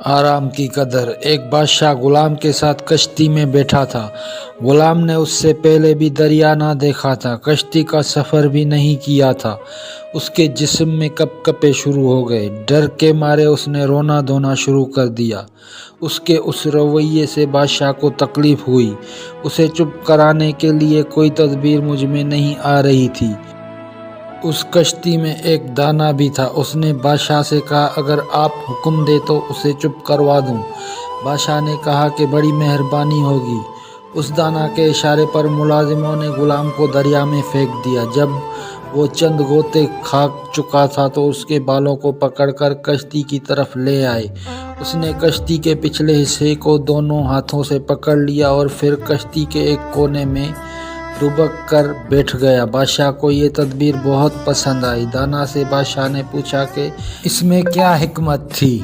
آرام کی قدر۔ ایک بادشاہ غلام کے ساتھ کشتی میں بیٹھا تھا۔ غلام نے اس سے پہلے بھی دریا نہ دیکھا تھا، کشتی کا سفر بھی نہیں کیا تھا۔ اس کے جسم میں کپکپے شروع ہو گئے، ڈر کے مارے اس نے رونا دھونا شروع کر دیا۔ اس کے اس رویے سے بادشاہ کو تکلیف ہوئی۔ اسے چپ کرانے کے لیے کوئی تدبیر مجھ میں نہیں آ رہی تھی۔ اس کشتی میں ایک دانا بھی تھا۔ اس نے بادشاہ سے کہا، اگر آپ حکم دیں تو اسے چپ کروا دوں۔ بادشاہ نے کہا کہ بڑی مہربانی ہوگی۔ اس دانا کے اشارے پر ملازموں نے غلام کو دریا میں پھینک دیا۔ جب وہ چند غوطے کھا چکا تھا تو اس کے بالوں کو پکڑ کر کشتی کی طرف لے آئے۔ اس نے کشتی کے پچھلے حصے کو دونوں ہاتھوں سے پکڑ لیا اور پھر کشتی کے ایک کونے میں دبک کر بیٹھ گیا۔ بادشاہ کو یہ تدبیر بہت پسند آئی۔ دانا سے بادشاہ نے پوچھا کہ اس میں کیا حکمت تھی؟